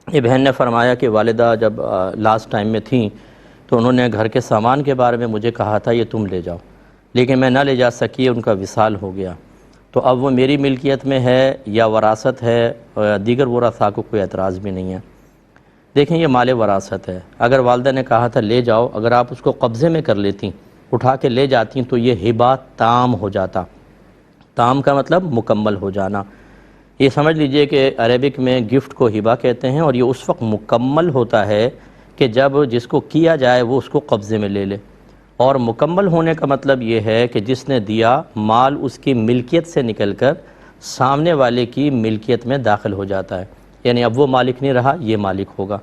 یہ بہن نے فرمایا کہ والدہ جب لاسٹ ٹائم میں تھیں تو انہوں نے گھر کے سامان کے بارے میں مجھے کہا تھا یہ تم لے جاؤ، لیکن میں نہ لے جا سکی، ان کا وصال ہو گیا، تو اب وہ میری ملکیت میں ہے یا وراثت ہے، دیگر ورثاء کو کوئی اعتراض بھی نہیں ہے۔ دیکھیں یہ مال وراثت ہے، اگر والدہ نے کہا تھا لے جاؤ، اگر آپ اس کو قبضے میں کر لیتیں، اٹھا کے لے جاتی تو یہ ہبہ تام ہو جاتا۔ تام کا مطلب مکمل ہو جانا۔ یہ سمجھ لیجئے کہ عربک میں گفٹ کو ہبہ کہتے ہیں، اور یہ اس وقت مکمل ہوتا ہے کہ جب جس کو کیا جائے وہ اس کو قبضے میں لے لے، اور مکمل ہونے کا مطلب یہ ہے کہ جس نے دیا مال اس کی ملکیت سے نکل کر سامنے والے کی ملکیت میں داخل ہو جاتا ہے، یعنی اب وہ مالک نہیں رہا، یہ مالک ہوگا۔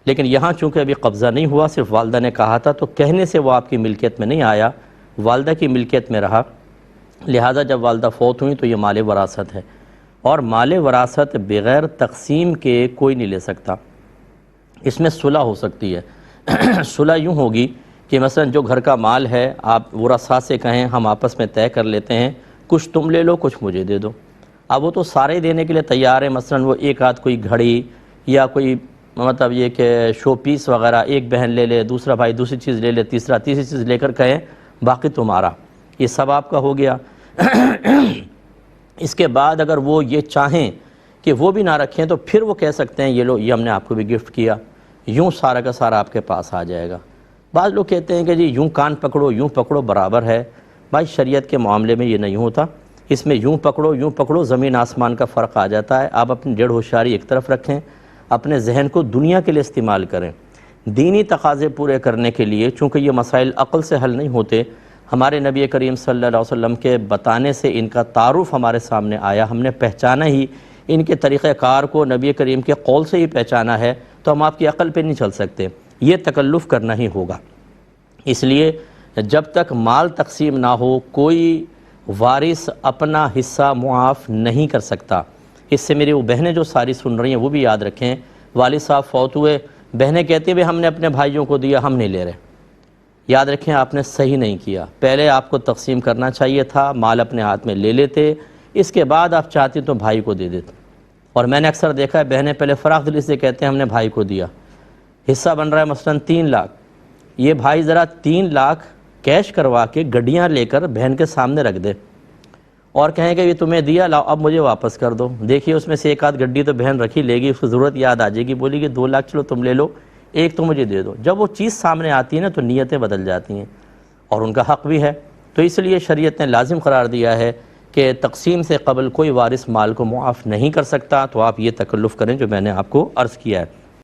لیکن یہاں چونکہ ابھی قبضہ نہیں ہوا، صرف والدہ نے کہا تھا، تو کہنے سے وہ آپ کی ملکیت میں نہیں آیا، والدہ کی ملکیت میں رہا، لہٰذا جب والدہ فوت ہوئی تو یہ مال وراثت ہے، اور مال وراثت بغیر تقسیم کے کوئی نہیں لے سکتا۔ اس میں صلح ہو سکتی ہے۔ صلح یوں ہوگی کہ مثلا جو گھر کا مال ہے آپ ورثاء سے کہیں ہم آپس میں طے کر لیتے ہیں، کچھ تم لے لو کچھ مجھے دے دو۔ اب وہ تو سارے دینے کے لیے تیار ہیں، مثلا وہ ایک آدھ کوئی گھڑی یا کوئی مطلب یہ کہ شو پیس وغیرہ ایک بہن لے لے، دوسرا بھائی دوسری چیز لے لے، تیسرا تیسری چیز لے کر کہیں باقی تمہارا، یہ سب آپ کا ہو گیا۔ اس کے بعد اگر وہ یہ چاہیں کہ وہ بھی نہ رکھیں تو پھر وہ کہہ سکتے ہیں یہ لو، یہ ہم نے آپ کو بھی گفٹ کیا، یوں سارا کا سارا آپ کے پاس آ جائے گا۔ بعض لوگ کہتے ہیں کہ جی یوں کان پکڑو یوں پکڑو برابر ہے، بھائی شریعت کے معاملے میں یہ نہیں ہوتا، اس میں یوں پکڑو زمین آسمان کا فرق آ جاتا ہے۔ آپ اپنی جڑ ہوشیاری ایک طرف رکھیں، اپنے ذہن کو دنیا کے لیے استعمال کریں، دینی تقاضے پورے کرنے کے لیے، چونکہ یہ مسائل عقل سے حل نہیں ہوتے، ہمارے نبی کریم صلی اللہ علیہ وسلم کے بتانے سے ان کا تعارف ہمارے سامنے آیا، ہم نے پہچانا ہی ان کے طریقہ کار کو نبی کریم کے قول سے ہی پہچانا ہے، تو ہم آپ کی عقل پہ نہیں چل سکتے، یہ تکلف کرنا ہی ہوگا۔ اس لیے جب تک مال تقسیم نہ ہو کوئی وارث اپنا حصہ معاف نہیں کر سکتا۔ اس سے میری وہ بہنیں جو ساری سن رہی ہیں وہ بھی یاد رکھیں، والد صاحب فوت ہوئے، بہنیں کہتی ہیں ہم نے اپنے بھائیوں کو دیا، ہم نہیں لے رہے، یاد رکھیں آپ نے صحیح نہیں کیا، پہلے آپ کو تقسیم کرنا چاہیے تھا، مال اپنے ہاتھ میں لے لیتے، اس کے بعد آپ چاہتے تو بھائی کو دے دیتے۔ اور میں نے اکثر دیکھا ہے بہنیں پہلے فراخ دلی سے کہتے ہیں ہم نے بھائی کو دیا، حصہ بن رہا ہے مثلا 3 لاکھ، یہ بھائی ذرا 3 لاکھ کیش کروا کے گڈیاں لے کر بہن کے سامنے رکھ دے اور کہیں کہ یہ تمہیں دیا، لاؤ اب مجھے واپس کر دو۔ دیکھیے اس میں سے ایک آدھ گڈی تو بہن رکھی لے گی، اس کو ضرورت یاد آ جائے گی، بولی کہ 2 لاکھ چلو تم لے لو، ایک تو مجھے دے دو۔ جب وہ چیز سامنے آتی ہے نا تو نیتیں بدل جاتی ہیں، اور ان کا حق بھی ہے، تو اس لیے شریعت نے لازم قرار دیا ہے کہ تقسیم سے قبل کوئی وارث مال کو معاف نہیں کر سکتا، تو آپ یہ تکلف کریں جو میں نے آپ کو عرض کیا ہے۔